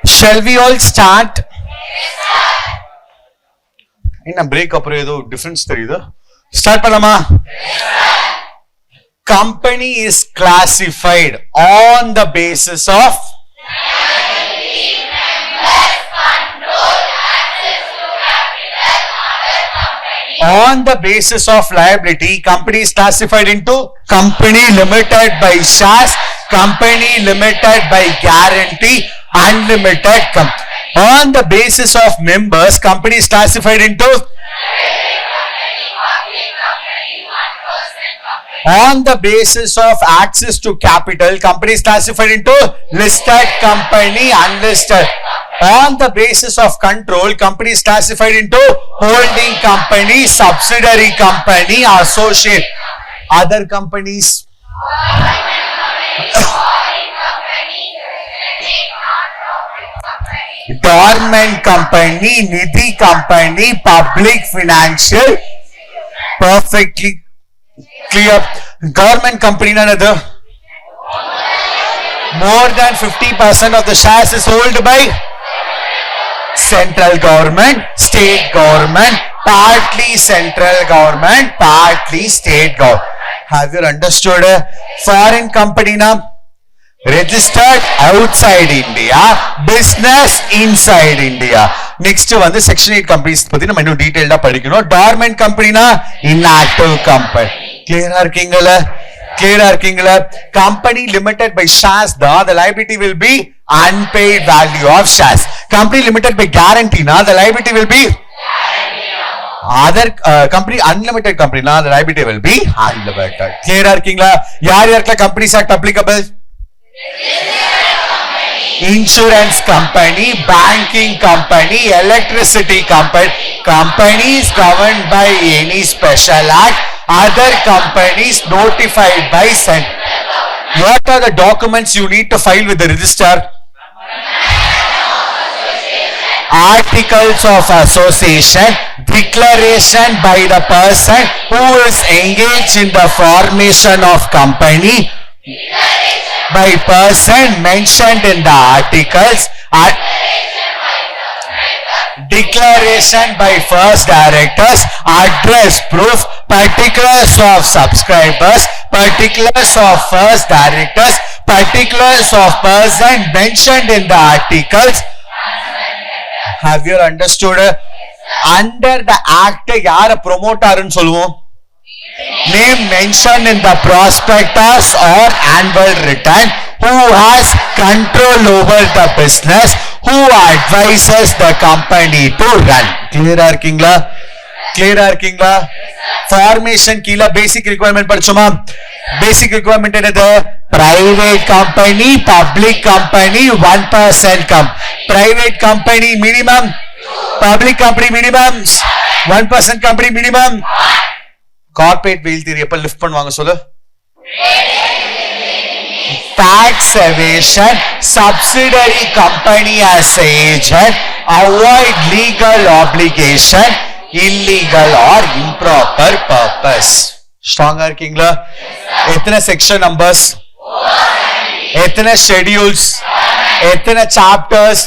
Shall we all start? In a break up difference theriyudha. Start panama. Company is classified on the basis of on the basis of liability. Company is classified into company limited by shares, company limited by guarantee, unlimited on the basis of members. Company is classified into on the basis of access to capital. Company is classified into listed company, unlisted. On the basis of control, company is classified into holding company, subsidiary company, associate, other companies. Dormant company, nidhi company, public financial. Perfectly clear. Government company, another. More than 50% of the shares is held by central government, state government, partly central government, partly state government. Have you understood? Foreign company now registered outside India, business inside India. Next வந்து section 8 companies பத்தி நம்ம இன்னும் டீடைலா படிக்கணும். Dormant company na inactive company. Clear இருக்கீங்களா? Company limited by shares, the liability will be unpaid value of shares. Company limited by guarantee, the liability will be other company. Unlimited company, the liability will be unlimited. Clear இருக்கீங்களா? யார் companies act applicable? Insurance company, banking company, electricity company, companies governed by any special act, other companies notified by central. What are the documents you need to file with the register? Articles of association, declaration by the person who is engaged in the formation of company by person mentioned in the articles, declaration by first directors, address proof, particulars of subscribers, particulars of first directors, particulars of person mentioned in the articles. Have you understood? Under the act, யார promoter சொல்லுவோம்? Name mentioned in the prospectus or annual return, who has control over the business, who advises the company to run. Clear இருக்கீங்களா? Formation கீழ basic requirement படிச்சோமா? Basic requirement என்னது? Private company, public company, 1% private company minimum, public company minimum, 1% company minimum. Corporate wheel theory எப்ப lift பண்ணுவாங்க சொல்லு? Tax evasion, subsidiary company as agent, avoid legal obligation, illegal or improper purpose. Strong இருக்கீங்களா? எத்தனை section numbers? எத்தனை schedules? எத்தனை chapters?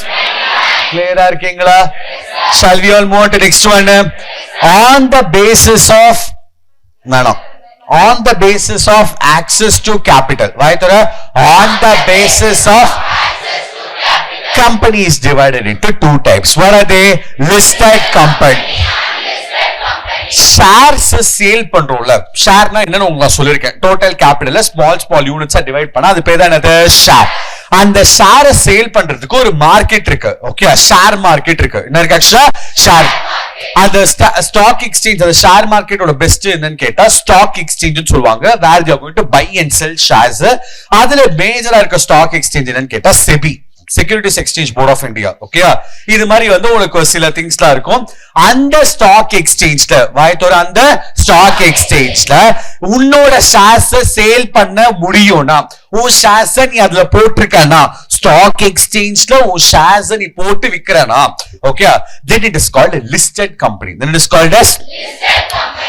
Clear இருக்கீங்களா? Shall we all move on to next one? On the basis of on the basis of access to capital. On the basis of company is divided into two types. What are they? Listed company. Shares sale பண்றோம்ல. ஷேர்னா என்னன்னு உங்களுக்கு சொல்லிருக்கேன். Total capital small units divide பண்ணா அது பேர் தான் என்னது? Share. அந்த ஷேரை சேல் பண்றதுக்கு ஒரு மார்க்கெட் இருக்கு. ஓகே, ஷேர் மார்க்கெட் இருக்கு. என்ன இருக்கு? ஆக்சுவலா ஷேர். அந்த ஸ்டாக் எக்ஸ்சேஞ்ச், அந்த ஷேர் மார்க்கெட்டோட பெஸ்ட் என்னன்னு கேட்டா ஸ்டாக் எக்ஸ்சேஞ்ச் சொல்லுவாங்க. Where you are going to buy and sell shares. அதுல மேஜரா இருக்க ஸ்டாக் எக்ஸ்சேஞ்ச் என்னன்னு கேட்டா SEBI, securities exchange board of India. Okay, இது மாதிரி உங்களுக்கு சில திங்ஸ்லாம் இருக்கும். அந்த ஸ்டாக் எக்ஸ்சேஞ்ச்ல அந்த ஸ்டாக் எக்ஸ்சேஞ்ச்ல உன்னோட ஷேர்ஸ் சேல் பண்ண முடியும்னா, உன் ஷேர்ஸ் நீ அதுல போட்டிருக்கனா, ஸ்டாக் எக்ஸ்சேஞ்ச்ல உன் ஷேர்ஸ் நீ போட்டு விக்கிறனா, okay, then it is called a listed company. Then it is called as listed company.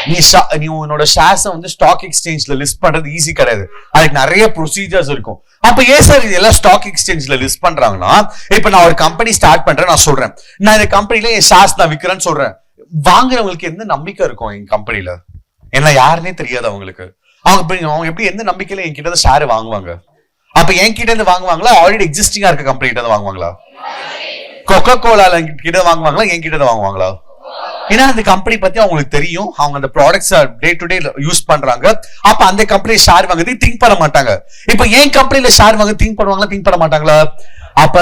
நீ உன்னோட ஷேர்ஸ் வந்து ஸ்டாக் எக்ஸ்சேஞ்ச்ல லிஸ்ட் பண்றது ஈஸி கிடையாது. அதுக்கு நிறைய ப்ரொசீஜர்ஸ் இருக்கும். அப்ப ஏன் சார் இதெல்லாம் ஸ்டாக் எக்ஸ்சேஞ்ச்ல லிஸ்ட் பண்றாங்கன்னா, இப்ப நான் ஒரு கம்பெனி ஸ்டார்ட் பண்றேன், நான் சொல்றேன் நான் இந்த கம்பெனில என் ஷேர்ஸ் நான் விக்கிறேன்னு சொல்றேன். வாங்குறவங்களுக்கு எந்த நம்பிக்கை இருக்கும் என் கம்பெனில? என்ன யாருன்னே தெரியாது அவங்களுக்கு. அவங்க எப்படி எந்த நம்பிக்கையில என்கிட்ட ஷேர் வாங்குவாங்க? அப்ப என்கிட்ட இருந்து வாங்குவாங்களா, ஆல்ரெடி எக்ஸிஸ்டிங்கா இருக்க கம்பெனி கிட்ட இருந்து வாங்குவாங்களா, கொக்கோ கோலால கிட்ட வாங்குவாங்களா, என்கிட்ட இருந்து வாங்குவாங்களா? ஏன்னா அந்த கம்பெனி பத்தி அவங்களுக்கு தெரியும், அவங்க அந்த products day to day use பண்றாங்க. அப்ப அந்த கம்பெனி ஷேர் வாங்குறது திங்க் பண்ண மாட்டாங்க. இப்ப என் கம்பெனில ஷேர் வாங்க திங்க் பண்ணுவாங்களா, திங்க் பண்ண மாட்டாங்களா? அப்ப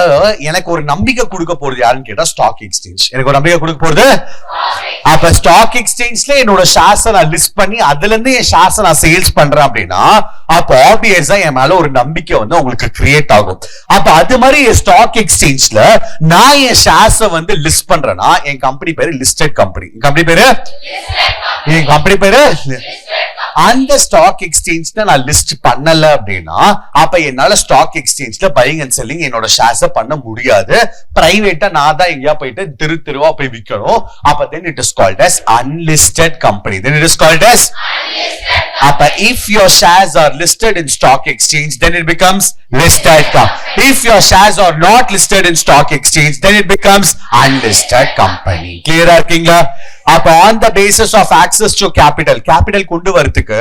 எனக்கு ஒரு நம்பிக்கை கொடுக்க போறது யாருன்னு கேட்டா ஸ்டாக் எக்ஸ்சேஞ்ச் எனக்கு ஒரு நம்பிக்கை கொடுக்க போறது. அப்ப ஸ்டாக் எக்ஸ்சேஞ்ச்ல என்னோட ஷேர்ஸ் நான் லிஸ்ட் பண்ணி அதுல இருந்து என் ஷேர்ஸ் நான் சேல்ஸ் பண்றேன் அப்படின்னா, அப்ப ஆப்வியஸா என் மேல ஒரு நம்பிக்கை வந்து உங்களுக்கு கிரியேட் ஆகும். அப்ப அது மாதிரி ஸ்டாக் எக்ஸ்சேஞ்ச்ல நான் என் ஷேர்ஸ் வந்து லிஸ்ட் பண்றேன்னா, என் கம்பெனி பேரு லிஸ்டட் கம்பெனி. என் கம்பெனி பேரு அந்த ஸ்டாக் எக்ஸ்சேஞ்ச்ல நான் லிஸ்ட் பண்ணல அப்படின்னா, அப்ப என்னால ஸ்டாக் எக்ஸ்சேஞ்ச்ல பையிங் அண்ட் செல்லிங் என்னோட ஷேர்ஸ் பண்ண முடியாது. பிரைவேட்டா நான் தான் எங்கயா போயிட்டு திருவா போய் விற்கணும். அப்ப then it is called as unlisted company. Then it is called as அப்ப if your shares are listed in stock exchange, then it becomes listed company. If your shares are not listed in stock exchange, then it becomes unlisted company. Clear இருக்கீங்களா? அப்ப on the basis of access to capital கொண்டு வரதுக்கு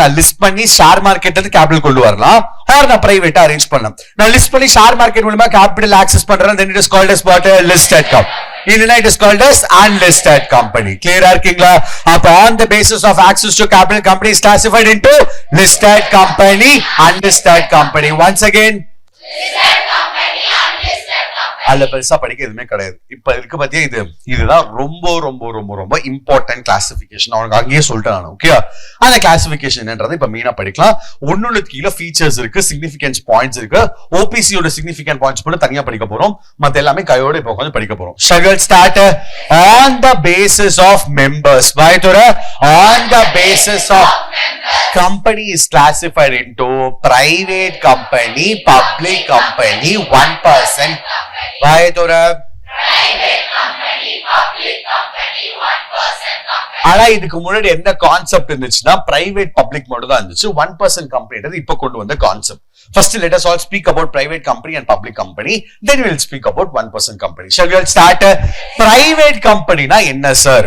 நான் list பண்ணி share market வந்து capital கொண்டு வரலாம், R நான் பிரைவேட்டா அரேஞ்ச் பண்ணலாம். நான் லிஸ்ட் பண்ணி ஷேர் மார்க்கெட் மூலமா கேபிட்டல் ஆக்சஸ் பண்றேன், then it is called as what? Listed company. இல்லனா it is called as unlisted company. Clear இருக்கீங்களா? அப்ப on the basis of access to capital, company is classified into listed company, unlisted company. Once again, listed company, unlisted company. அதுல பெருசா படிக்க எதுவுமே கிடையாது. இப்ப இருக்கு பத்தியா, இதுதான் ரொம்ப ரொம்ப ரொம்ப ரொம்ப இம்பார்ட்டன்ட் கிளாசிபிகேஷன். அவனுக்கு அங்கேயே சொல்லிட்டேன் நான். ஓகே, அந்த கிளாசிபிகேஷன் என்னன்றது இப்ப மீனா படிக்கலாம். ஒன்னொன்னு கீழே ஃபீச்சர்ஸ் இருக்கு, சிக்னிபிகன்ஸ் பாயிண்ட்ஸ் இருக்கு. ஓபிசியோட சிக்னிபிகன்ட் பாயிண்ட்ஸ் மட்டும் தனியா படிக்க போறோம், மத்த எல்லாமே கையோட இப்ப உட்காந்து படிக்க போறோம். Shall start on the basis of members. On the basis of company is classified into private company, public company, 1%. Private company, public company, 1% company. ஆனா இதுக்கு முன்னாடி என்ன கான்செப்ட் இருந்துச்சுன்னா, பிரைவேட் பப்ளிக் மட்டும் தான் இருந்துச்சு. 1% கம்பெனி இப்ப கொண்டு வந்த concept. First, let us all speak about private company and public company. Then we will speak about 1% company. Shall we all start? Private company na enna sir?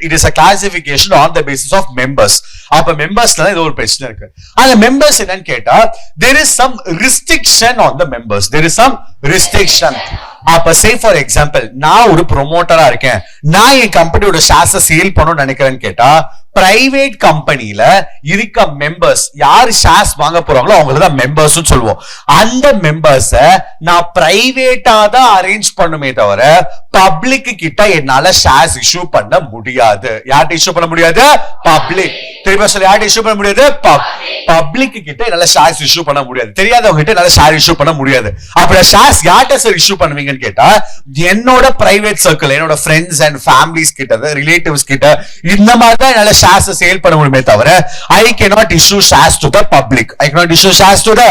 It is a classification on the basis of members. அப்ப மெம்பர்ஸ்ல இது ஒரு பிரச்சனை இருக்கு. அந்த members என்னன்னு கேட்டா, there is some restriction on the members. There is some restriction. அப்ப say for example, நான் ஒரு ப்ரொமோட்டரா இருக்கேன், நான் என் கம்பெனியோட ஷேர்ஸ் சேல் பண்ணணும்னு நினைக்கிறேன்னு கேட்டா, பிரைவேட் கம்பெனில இருக்க மெம்பர்ஸ் யாரு ஷேர்ஸ் வாங்க போறாங்களோ அவங்களுக்கு தான் மெம்பர்ஸ் சொல்லுவோம். அந்த மெம்பர்ஸ நான் பிரைவேட்டா தான் அரேஞ்ச் பண்ணுமே தவிர பப்ளிக் கிட்ட என்னால ஷேர்ஸ் இஷ்யூ பண்ண முடியாது. யார்கிட்ட இஷ்யூ பண்ண முடியாது? பப்ளிக். திரும்ப சொல்ல, யார்கிட்ட இஷ்யூ பண்ண முடியாது? பப்ளிக் கிட்ட என்னால ஷேர்ஸ் இஷ்யூ பண்ண முடியாது. தெரியாதவங்க கிட்ட என்னால ஷேர் இஷ்யூ பண்ண முடியாது. அப்படி ஷேர்ஸ் யார்கிட்ட சார் இஷ்யூ பண்ணுவீங்கன்னு கேட்டா, என்னோட பிரைவேட் சர்க்கிள், என்னோட ஃப்ரெண்ட்ஸ் அண்ட் ஃபேமிலிஸ் கிட்ட, ரிலேட்டிவ்ஸ் கிட்ட, இந்த மாதிரி தான் என்னால ஷேர்ஸ் சேல் பண்ண முடியுமே தவிர I cannot issue shares to the public. I cannot issue shares to the.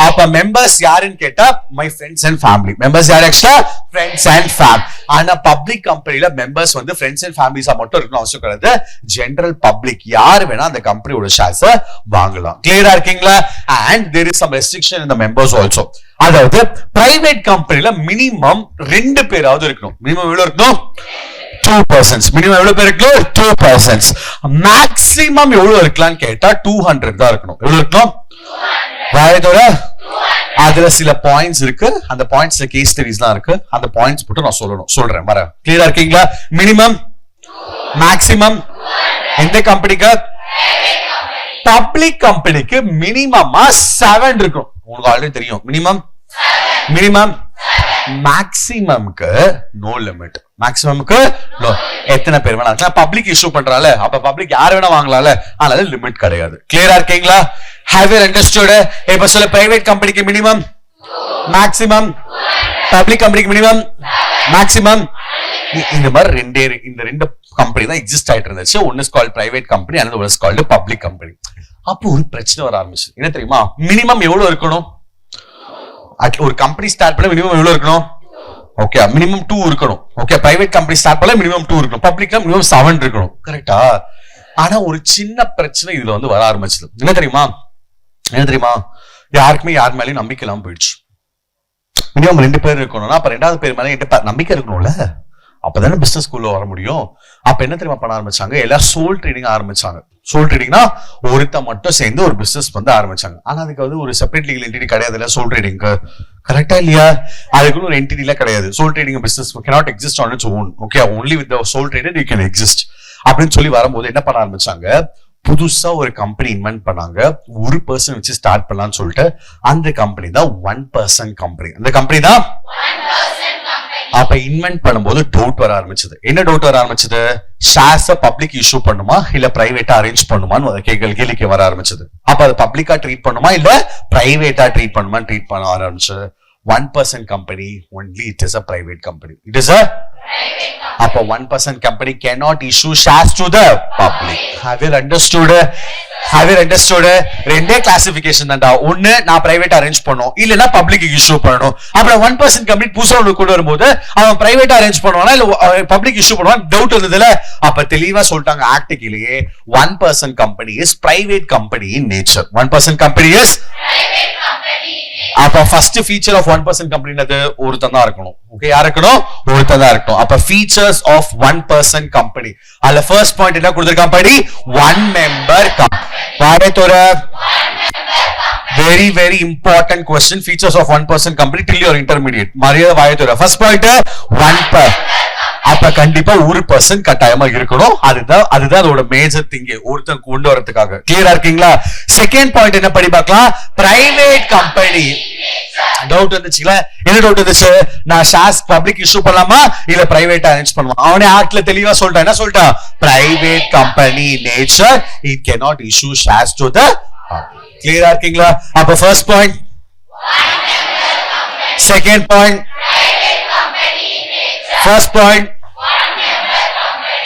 அப்ப மெம்பர்ஸ் யாருன்னு கேட்டா, my friends and family. Members யார்? Extra friends and family. ஆனா பப்ளிக் கம்பெனில மெம்பர்ஸ் வந்து ஃப்ரெண்ட்ஸ் அண்ட் ஃபேமிலிஸா மட்டும் இருக்கணும் அவசியம் கிடையாது. ஜெனரல் பப்ளிக் யார் வேணா அந்த கம்பெனியோட ஷேர்ஸ் வாங்கலாம். கிளியரா இருக்கீங்களா? and there is some restriction in the members also. அதாவது பிரைவேட் கம்பெனில மினிமம் 2 பேராவது இருக்கணும். மினிமம் எவ்வளவு இருக்கணும்? 2%. மினிமம் எவ்வளவு பேர் இருக்கணும்? 2%. மேக்ஸிமம் எவ்வளவு இருக்கலாம்னு கேட்டா 200 தான் இருக்கணும். எவ்வளவு இருக்கணும்? 200. அதுல சில பாயிண்ட்ஸ் இருக்கு, அந்த பாயிண்ட்ஸ்ல கேஸ் ஸ்டடீஸ்லாம் இருக்கு. அந்த பாயிண்ட்ஸ் மட்டும் நான் சொல்றேன். வர கிளியரா இருக்கீங்களா? மினிமம், மேக்ஸிமம் எந்த கம்பெனிக்கு? பப்ளிக் கம்பெனிக்கு மினிமமா 7 இருக்கும். உங்களுக்கு ஆல்ரெடி தெரியும். மினிமம் மேக்ஸிமம்க்கு நோ லிமிட். மேக்ஸிமம்க்கு நோ. எத்தனை பேர் வேணா இருக்கலாம். பப்ளிக் இஷ்யூ பண்றால, அப்ப பப்ளிக் யார் வேணா வாங்கலாம்ல, அதனால லிமிட் கிடையாது. கிளியரா இருக்கீங்களா? Have you understood? இப்ப சொல்ல, பிரைவேட் கம்பெனிக்கு மினிமம், மேக்ஸிமம், பப்ளிக் கம்பெனிக்கு மினிமம், மேக்ஸிமம். இந்த மாதிரி இந்த ரெண்டு கம்பெனி தான் எக்ஸிஸ்ட் ஆயிட்டு இருந்துச்சு. ஒன்னு is called private company, another one is called public company. அப்போ ஒரு பிரச்சனை வர ஆரம்பிச்சு. என்ன தெரியுமா? மினிமம் எவ்வளவு இருக்கணும்? ஒரு கம்பெனி ஸ்டார்ட் பண்ண மினிமம் எவ்வளவு இருக்கணும்? ஓகே மினிமம் 2 இருக்கணும். ஓகே பிரைவேட் கம்பெனி ஸ்டார்ட் பண்ணல மினிமம் 2 இருக்கணும். பப்ளிக்ல மினிமம் 7 இருக்கணும். கரெக்டா? ஆனா ஒரு சின்ன பிரச்சனை இதுல வந்து வர ஆரம்பிச்சது. என்ன தெரியுமா யாருக்குமே யார் மேலயும் நம்பிக்கை இல்லாம போயிடுச்சு. மினிமம் 2 பேர் இருக்கணும்னா அப்ப 2வது பேர் மேல நம்பிக்கை இருக்கணும்ல, அப்பதானே பிசினஸ் ஸ்கூல்ல வர முடியும். அப்ப என்ன தெரியுமா பண்ண ஆரம்பிச்சாங்க, எல்லாம் சோல் ட்ரேடிங் ஆரம்பிச்சாங்க. சோல் ட்ரேடிங்னா ஒருத்த மட்டும் சேர்ந்து ஒரு பிசினஸ் வந்து ஆரம்பிச்சாங்க. ஆனா அதுக்கு வந்து ஒரு செப்பரேட் லீகல் என்டிட்டி கிடையாது இல்ல சோல் ட்ரேடிங்க்கு. கரெக்டா இல்லையா? அதுக்குன்னு ஒரு என்டிட்டில கிடையாது. Sole trading business cannot exist on its own. Okay only with the sole trader you can exist அப்படின்னு சொல்லி வரும்போது என்ன பண்ண ஆரம்பிச்சாங்க, புதுசா ஒரு கம்பெனி இன்வென்ட் பண்ணாங்க. ஒரு பர்சன் வச்சு ஸ்டார்ட் பண்ணலாம்னு சொல்லிட்டு அந்த கம்பெனி தான் 1% கம்பெனி. அந்த கம்பெனி தான் அப்ப இன்வென்ட் பண்ணும்போது டவுட் வர ஆரம்பிச்சது. என்ன டவுட் வர ஆரம்பிச்சது, ஷேர்ஸ் பப்ளிக் இஷ்யூ பண்ணுமா இல்ல பிரைவேட்டா அரேஞ்ச் பண்ணுமான்னு கேள்விக்கு வர ஆரம்பிச்சது. அப்ப அது பப்ளிக்கா ட்ரீட் பண்ணுமா இல்ல பிரைவேட்டா ட்ரீட் பண்ணுமான்னு ட்ரீட் பண்ண ஆரம்பிச்சது. 1% company only it is a private company. It is a அப்ப 1% company cannot issue shares to the public. Have you understood? ரெண்டே கிளாசிபிகேஷன் தான்டா. ஒன்னு நான் பிரைவேட் அரேஞ்ச் பண்ணும் இல்லனா பப்ளிக் இஷ்யூ பண்ணணும். அப்புறம் 1% கம்பெனி புதுசா ஒன்று கொண்டு வரும்போது அவன் பிரைவேட் அரேஞ்ச் பண்ணுவானா இல்ல பப்ளிக் இஷ்யூ பண்ணுவான் டவுட் இருந்ததுல. அப்ப தெளிவா சொல்லிட்டாங்க ஆக்ட் கீழே 1% company is private company in nature. 1% company is அப்ப ஃபர்ஸ்ட் ஃபீச்சர் ஆஃப் 1% கம்பெனினது ஒருத்தன் தான் இருக்கணும். ஓகே யார் இருக்கணும், ஒருத்தன் தான் இருக்கணும். அப்ப ஃபீச்சர்ஸ் ஆஃப் 1% கம்பெனி அல்ல ஃபர்ஸ்ட் பாயிண்ட் என்ன கொடுத்திருக்க, கம்பெனி 1 member கம்பெனி. வாரேத்தோர very very important question, features of 1% company till your intermediate. மரியாதை வாயத்தோர ஃபர்ஸ்ட் பாயிண்ட் 1%. அப்ப கண்டிப்பா 1% கட்டாயமா இருக்கணும். அதுதான் அதோட மேஜர் திங் ஒருத்தன் கொண்டு வரதுக்காக. கிளியரா இருக்கீங்களா? செகண்ட் பாயிண்ட் என்ன படி பார்க்கலாம், பிரைவேட் கம்பெனி. டவுட் வந்துச்சுல, என்ன டவுட் வந்துச்சு, நான் ஷேர்ஸ் பப்ளிக் இஷ்யூ பண்ணலாமா இல்ல பிரைவேட் அரேஞ்ச் பண்ணுமா? அவனே ஆக்ட்ல தெளிவா சொல்லிட்டான். என்ன சொல்லிட்டான், private company nature it cannot issue shares to the public. கிளியரா இருக்கீங்களா? அப்ப first point, second point, first point,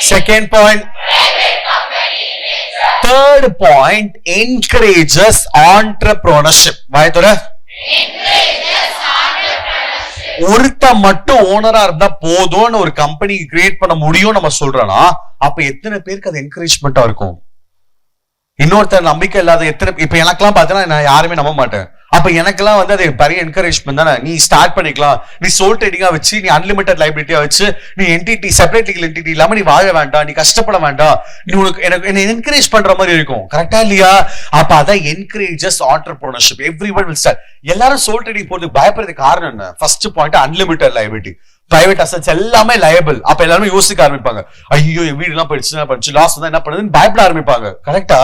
second point, third point encourages entrepreneurship. வாயத்தோட ஒருத்த மட்டும் ஓனரா இருந்தா போதும்னு ஒரு கம்பெனி கிரியேட் பண்ண முடியும் நம்ம சொல்றோம்னா அப்ப எத்தனை பேருக்கு அது என்கரேஜ்மெண்டா இருக்கும்? இன்னொருத்தர் நம்பிக்கை இல்லாத எத்தனை, இப்ப எனக்கெல்லாம் பார்த்தீங்கன்னா நான் யாருமே நம்ப மாட்டேன். அப்ப எனக்கெல்லாம் வந்து அது பெரிய என்கரேஜ்மெண்ட் தானே. நீ ஸ்டார்ட் பண்ணிக்கலாம், நீ சோல் ட்ரேடிங்கா வச்சு, நீ அன்லிமிட்டட் லைபிலிட்டியா வச்சு, நீ என்டிட்டி செப்பரேட் லீகல் என்டிட்டி இல்லாம நீ வாழ வேண்டாம், நீ கஷ்டப்பட வேண்டாம், நீ உனக்கு என்ன என்கரேஜ் பண்ற மாதிரி இருக்கும். கரெக்டா இல்லையா? அப்ப அதான் encourages entrepreneurship. Everyone will start. எல்லாரும் சோல் ட்ரேடிங் போறதுக்கு பயப்படுறதுக்கு காரணம் என்ன? First point unlimited liability. Private assets எல்லாமே லயபிள். அப்ப எல்லாரும் யோசிக்க ஆரம்பிப்பாங்க, ஐயோ வீடு எல்லாம் போயிடுச்சு லாஸ் தான் என்ன பண்ணுதுன்னு பயப்பட ஆரம்பிப்பாங்க. கரெக்டா?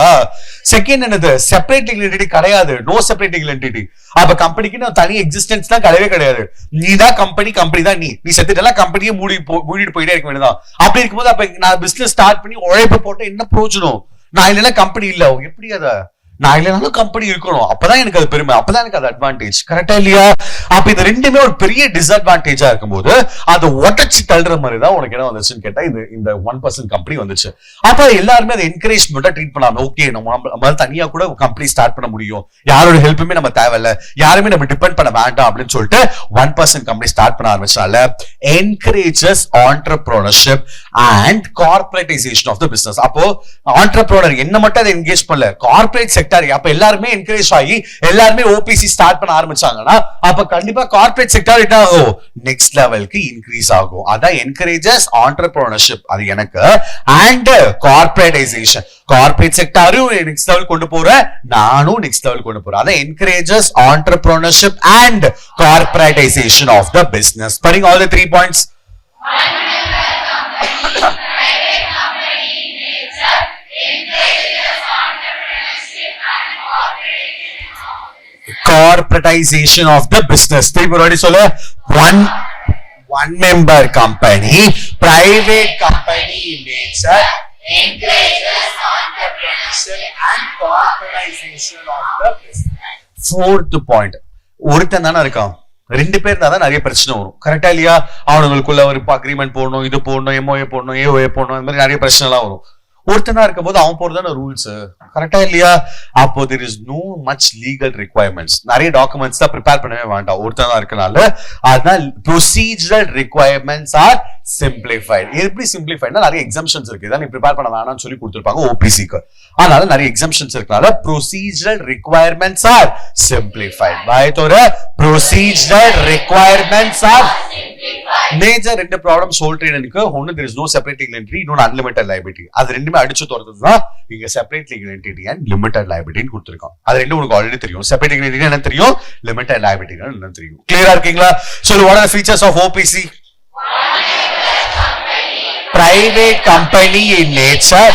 செகண்ட் என்னது, செப்பரேட் லீகல் என்டிட்டி கிடையாது, நோ செப்பரேட் லீகல் என்டிட்டி. அப்ப கம்பெனிக்கு தனி எக்ஸிஸ்டன்ஸ் தான் கிடையவே கிடையாது. நீ தான் கம்பெனி, கம்பெனி தான் நீ. நீ செத்துட்டெல்லாம் கம்பெனியே மூடிட்டு போயிட்டே இருக்க வேண்டியதான். அப்படி இருக்கும்போது அப்ப நான் பிசினஸ் ஸ்டார்ட் பண்ணி உழைப்பு போட்டு என்ன பிரயோஜனம்? நான் இல்லைன்னா கம்பெனி இல்ல, எப்படி அத நான் இல்லைனாலும் கம்பெனி இருக்கணும். அப்பதான் எனக்கு அது பெருமை, அப்பதான் எனக்கு அது அட்வான்டேஜ். கரெக்டா இல்லையா? அப்ப இது ரெண்டுமே ஒரு பெரிய டிஸ்அட்வான்டேஜா இருக்கும்போது அதை உடச்சு தள்ளுற மாதிரி தான் உனக்கு என்ன வந்துச்சுன்னு கேட்டா இந்த 1% கம்பெனி வந்துச்சு. அப்ப எல்லாருமே அதை என்கரேஜ்மெண்டா ட்ரீட் பண்ணாங்க. ஓகே நம்ம தனியா கூட கம்பெனி ஸ்டார்ட் பண்ண முடியும், யாரோட ஹெல்ப்புமே நம்ம தேவையில்ல, யாருமே நம்ம டிபெண்ட் பண்ண வேண்டாம் அப்படின்னு சொல்லிட்டு 1% கம்பெனி ஸ்டார்ட் பண்ண ஆரம்பிச்சால encourages entrepreneurship and corporatisation of the business. அப்போ ஆண்டர்பிரினர் என்ன மட்டும் அதை என்கேஜ் பண்ணல, கார்பரேட் செக்டர் அப்ப எல்லாருமே என்கரேஜ் ஆகி எல்லாருமே ஓபிசி ஸ்டார்ட் பண்ண ஆரம்பிச்சாங்கன்னா அப்ப கண்டிப்பா கார்பரேட் செக்டர் என்ன ஆகும், நெக்ஸ்ட் லெவலுக்கு இன்க்ரீஸ் ஆகும். அதான் என்கரேஜஸ் ஆண்டர்பிரினர்ஷிப். அது எனக்கு அண்ட் கார்பரேட்டைசேஷன். கார்பரேட் செக்டரும் நெக்ஸ்ட் லெவல் கொண்டு போறேன், நானும் நெக்ஸ்ட் லெவல் கொண்டு போறேன். அதான் encourages entrepreneurship and corporatisation of the business. படிங்க all the 3 points. Corporatization of the business. திருப்பி already சொல்ல, one member company, private company in nature, encourages entrepreneurship and corporatization of the business. Fourth point, ஒருத்தன் தானே இருக்கான், 2 பேர் தான் நிறைய பிரச்சனை வரும். கரெக்டா இல்லையா? அவனுங்களுக்குள்ள ஒரு அக்ரிமெண்ட் போடணும், இது போடணும், எம்ஓஏ போடணும், ஏஓஏ போடணும், இந்த மாதிரி நிறைய பிரச்சனை எல்லாம் வரும். ஒருத்தனா இருக்கும் போது அவன் போறதான ரூல்ஸ் கரெக்டா இல்லையா? அப்போ there is no much legal requirements. நிறைய டாக்குமெண்ட்ஸ் தான் ப்ரிப்பேர் பண்ணவே வேண்டாம் ஒருத்தனா இருக்கனால. அதனால procedural requirements are simplified. எப்படி simplifiedனா நிறைய exemptions இருக்கு. இதான் நீ ப்ரிப்பேர் பண்ண வேணாம்னு சொல்லி கொடுத்திருப்பாங்க OPC-க்கு. அதனால நிறைய exemptions இருக்கனால procedural requirements are simplified. பாயத்தோட procedural requirements are major ரெண்டு ப்ராப்ளம் சோல் ட்ரேடருக்கு. ஒன்னு there is no separate legal entity, இன்னொன்னு unlimited liability. அது ரெண்டுமே அடிச்சு தோறதுதான் இங்க separate legal entity and limited liability ன்னு கொடுத்திருக்கோம். அது ரெண்டும் உங்களுக்கு ஆல்ரெடி தெரியும். separate legal entity என்ன தெரியும், limited liability என்ன தெரியும். கிளியரா இருக்கீங்களா? So what are the features of OPC? Private company in nature,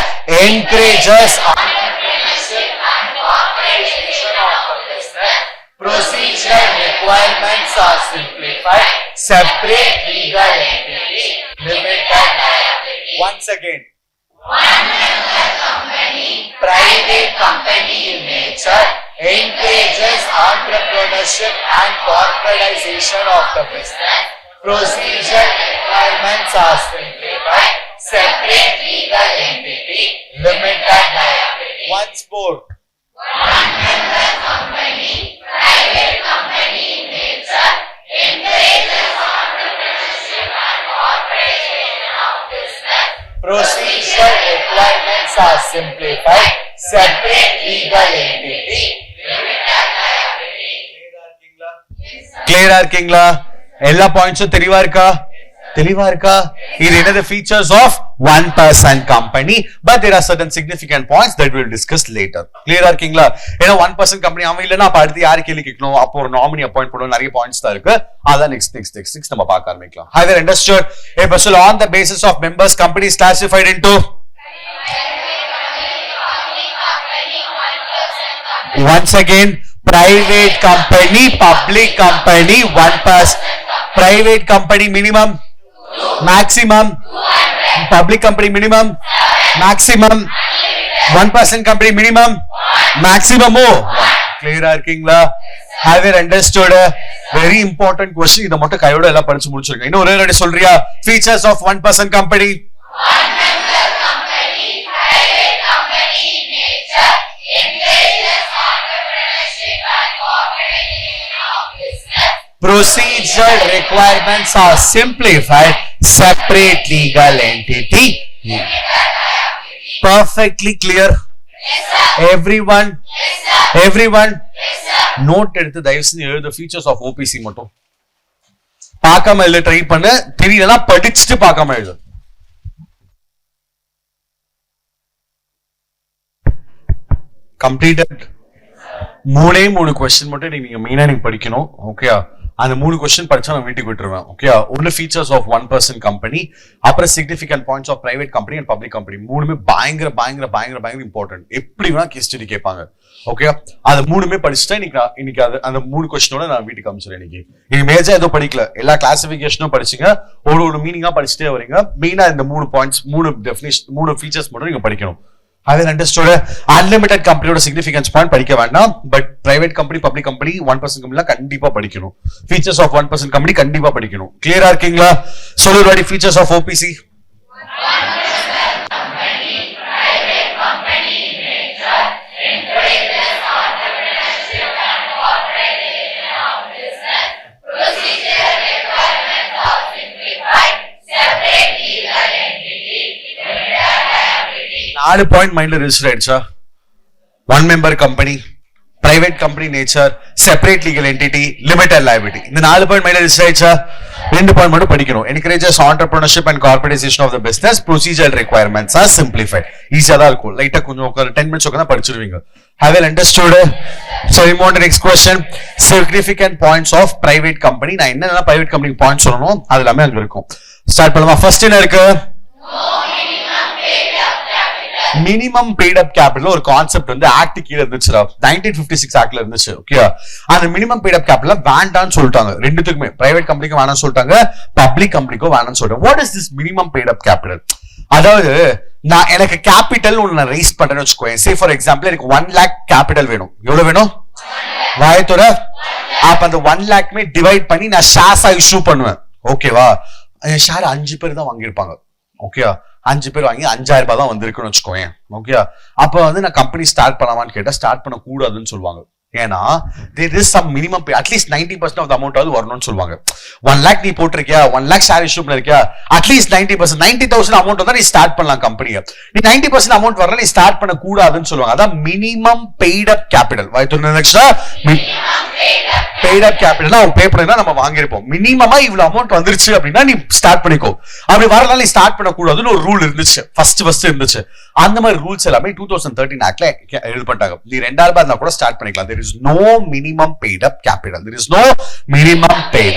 encourages entrepreneurship and cooperation of the business. Procedural requirements are simplified. Separate legal entity, limited liability. Once again, private company in nature, encourages entrepreneurship and corporatization of the business. Procedural requirements are simplified. Separate legal entity, limited liability. Once more. Private company in nature, encourages entrepreneurship and cooperation of business. Procedural requirements are simplified. Separate legal entity, limited liability. Clear இருக்கீங்களா? எல்லா பாயிண்ட்ஸும் தெளிவா இருக்கா? தெளிவா இருக்கா? இது என்னது features of one person company, but there are certain significant points that we will discuss later. clear இருக்கீங்களா? ஏன்னா one person company அவன் இல்லனா அப்ப அடுத்து யார் கேள்வி கேட்கணும், அப்போ ஒரு நாமினி அப்பாயிண்ட் பண்ணனும், நிறைய பாயிண்ட்ஸ் தான் இருக்கு. அத next நம்ம பார்க்க ஆரம்பிக்கலாம். Have you understood? இப்ப சொல்ல on the basis of members companies classified into once again private company, public company, one person. Private company minimum, maximum. Public company minimum, maximum. One person company minimum, maximum. Clear இருக்கீங்களா? Have you understood? Very important question. இத மட்டும் கையோட எல்லாம் படிச்சு முடிச்சிருங்க. இன்னும் ஒரே வாட்டி சொல்றியா? Features of one person company. One member company, private company in nature, encourages entrepreneurship and cooperation of business. Procedural requirements are simplified. Separate legal entity. Perfectly clear? Yes, sir. Everyone? Yes, sir. Everyone? Yes, sir. Note எடுத்து தயவு செஞ்சு எழுத features of OPC மட்டும். பார்க்காம எழுத try பண்ணு. தெரியலனா படிச்சிட்டு பார்க்காம எழுது. Completed. மூணே மூணு கொஸ்டின் மட்டும் நீங்க மெயினா நீங்க படிக்கணும். ஓகே, அந்த மூணு கொஸ்டின் படிச்சா நான் வீட்டுக்கு விட்டுருவேன். ஓகே, ஒன்னு features of one person company, அப்புறம் significant points of private company and public company. மூணுமே பயங்கர பயங்கர பயங்கர பயங்கர இம்பார்ட்டன்ட். எப்படி வேணா கேஸ் ஸ்டடி கேட்பாங்க. ஓகே, அது மூணுமே படிச்சுட்டா இன்னைக்கு அந்த மூணு கொஸ்டினோட நான் வீட்டுக்கு அனுப்பிச்சிடுறேன். இன்னைக்கு மேஜா ஏதோ படிக்கல, எல்லா கிளாசிபிகேஷனும் படிச்சுங்க, ஒரு மீனிங்கா படிச்சுட்டே வரீங்க. மெயினா இந்த மூணு பாயிண்ட்ஸ், மூணு டெஃபினிஷன், மூணு ஃபீச்சர்ஸ் மட்டும் நீங்க படிக்கணும். Have you understood? Unlimited company ஓட significance point படிக்க வேண்டாம், but private company, public company, one person company கண்டிப்பா படிக்கணும். Features of one person company கண்டிப்பா படிக்கணும். கிளியரா இருக்கீங்களா? சொல்லுங்க ready features of OPC. நாலு பாயிண்ட் மைண்ட்ல ரெஜிஸ்டர் ஆயிடுச்சா? One member company, private company nature, separate legal entity, limited liability. இந்த நாலு பாயிண்ட் மைண்ட்ல ரெஜிஸ்டர் ஆயிடுச்சா? ரெண்டு பாயிண்ட் மட்டும் படிக்கணும். Encourages entrepreneurship and corporatization of the business. Procedural requirements are simplified. ஈஸியா தான் இருக்கும். லைட்டா கொஞ்சம் ஒரு 10 minutes உட்கார்ந்து படிச்சிடுவீங்க. Have you understood? So we want the next question. Significant points of private company. நான் என்னென்ன private company points சொல்லணும் அது எல்லாமே அங்க இருக்கும். ஸ்டார்ட் பண்ணலாமா? ஃபர்ஸ்ட் என்ன இருக்கு? மினிமம் பெய்ட் அப் கேபிட்டல் ஒரு கான்செப்ட் வந்து ஆக்ட் கீழ இருந்துச்சு, 1956 ஆக்ட்ல இருந்துச்சு. ஓகே, அந்த மினிமம் பெய்ட் அப் கேபிட்டல் வேண்டாம்னு சொல்லிட்டாங்க. ரெண்டுத்துக்குமே, பிரைவேட் கம்பெனிக்கும் வேணாம்னு சொல்லிட்டாங்க, பப்ளிக் கம்பெனிக்கும் வேணாம்னு சொல்லிட்டாங்க. What is this minimum paid up capital? அதாவது நான் எனக்கு கேபிட்டல் ஒன்னு நான் ரைஸ் பண்றேன்னு வச்சுக்கோங்க. சே ஃபார் எக்ஸாம்பிள் எனக்கு 1 lakh கேபிட்டல் வேணும். எவ்வளவு வேணும்? வாயத்தோட அப்ப அந்த 1 lakh டிவைட் பண்ணி நான் ஷேர்ஸா இஷ்யூ பண்ணுவேன். ஓகேவா? ஷேர் 5 பேர் தான் வாங்கியிருப்பாங்க. ஓகே, 5 பேர் வாங்கி 5000 ரூபாய் தான் வந்திருக்குன்னு வச்சுக்கோங்க. ஓகே, அப்ப வந்து நான் கம்பெனி ஸ்டார்ட் பண்ணலாமான்னு கேட்டா ஸ்டார்ட் பண்ண கூடாதுன்னு சொல்லுவாங்க. ஏன்னா there is some minimum pay, at least 90% of the amount ஆவது வரணும்னு சொல்லுவாங்க. 1 lakh நீ போட்டிருக்கியா, 1 lakh ஷேர் இஷ்யூ பண்ணிருக்கியா, அட்லீஸ்ட் 90%, 90,000 அமௌண்ட் வந்தா நீ ஸ்டார்ட் பண்ணலாம் கம்பெனியை. நீ 90% அமௌண்ட் வரல நீ ஸ்டார்ட் பண்ண கூடாதுன்னு சொல்லுவாங்க. அதான் minimum paid up capital. Paid up capital அவங்க பே பண்ணா நம்ம வாங்கிருப்போம். மினிமமா இவ்வளவு அமௌண்ட் வந்துருச்சு அப்படின்னா நீ ஸ்டார்ட் பண்ணிக்கோ. அப்படி வரலாம் நீ ஸ்டார்ட் பண்ண கூடாதுன்னு ஒரு ரூல் இருந்துச்சு, ஃபர்ஸ்ட் இருந்துச்சு. அந்த மாதிரி ரூல்ஸ் எல்லாமே 2013 ஆக்ட்ல எழுதி பண்ணிட்டாங்க. நீ 2000 ரூபாய் இருந்தா கூட ஸ்டார்ட் பண்ணிக்கலாம். there is no minimum paid up capital, there is no minimum paid.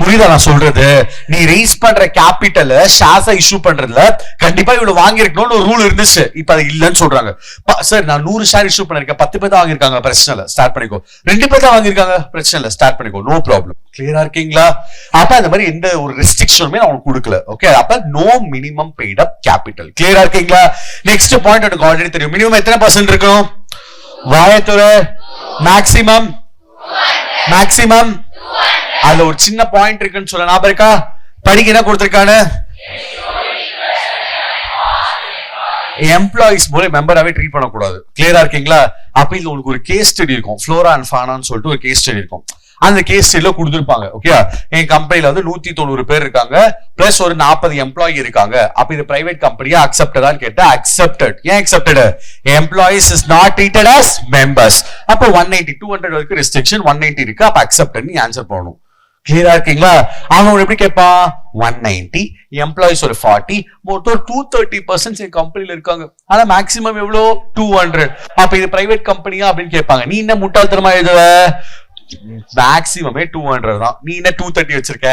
புரியுதா நான் சொல்றது? நீ ரைஸ் பண்ற கேபிட்டல் ஷேர்ஸா இஷ்யூ பண்றதுல கண்டிப்பா இவ்வளவு வாங்கி இருக்கணும்னு ஒரு ரூல் இருந்துச்சு. இப்ப அது இல்லன்னு சொல்றாங்க. சார் நான் 100 ஷேர் இஷ்யூ பண்ணிருக்கேன், 10 பேர் தான் வாங்கிருக்காங்க, பிரச்சனை இல்ல ஸ்டார்ட் பண்ணிக்கோ. 2 பேர் தான் வாங்கிருக்காங்க, பிரச்சனை இல்ல ஸ்டார்ட் பண்ணிக்கோ, நோ ப்ராப்ளம். கிளியரா இருக்கீங்களா? அப்ப அந்த மாதிரி எந்த ஒரு ரெஸ்ட்ரிக்ஷனுமே நான் உனக்கு கொடுக்கல. ஓகே, அப்ப no minimum paid up capital. கிளியரா இருக்கீங்களா? நெக்ஸ்ட் பாயிண்ட் எனக்கு ஆல்ரெடி தெரியும். மினிமம் எத்தனை % இருக்கும்? வாயத்துறை மேக்ஸிமம் அதுல ஒரு சின்ன பாயிண்ட் இருக்குன்னு சொல்ல ஞாபகம் இருக்கா? படிக்க என்ன கொடுத்திருக்கானு, எம்ப்ளாயிஸ் போல மெம்பராவே ட்ரீட் பண்ணக்கூடாது. கிளியரா இருக்கீங்களா? அப்ப இது உங்களுக்கு ஒரு கேஸ் ஸ்டடி இருக்கும், ஃப்ளோரா அண்ட் ஃபானான்னு சொல்லிட்டு ஒரு கேஸ் ஸ்டடி இருக்கும். அந்த கேஸ் ஸ்டடில கொடுத்துருப்பாங்க. ஓகே, என் கம்பெனில வந்து 190 பேர் இருக்காங்க, பிளஸ் ஒரு 40 எம்ப்ளாயி இருக்காங்க. அப்ப இது பிரைவேட் கம்பெனியா அக்செப்டடான்னு கேட்டா அக்செப்டட். ஏன் accepted? Employees is not treated as members. அப்ப 180 200 வரைக்கும் ரெஸ்ட்ரிக்ஷன், 180 இருக்கு, அப்ப அக்செப்டட் நீ ஆன்சர் பண்ணணும். கிளியரா இருக்கீங்களா? அவன் எப்படி கேட்பான்? 190 எம்ப்ளாயிஸ் ஒரு 40, மொத்தம் 230% என் கம்பெனில இருக்காங்க, ஆனா மேக்ஸிமம் எவ்வளவு? 200. அப்ப இது பிரைவேட் கம்பெனியா அப்படின்னு கேட்பாங்க. நீ என்ன முட்டாள்தனமா எழுதுவ? மேக்ஸிமமே 200 தான், நீ என்ன 230 வச்சிருக்க?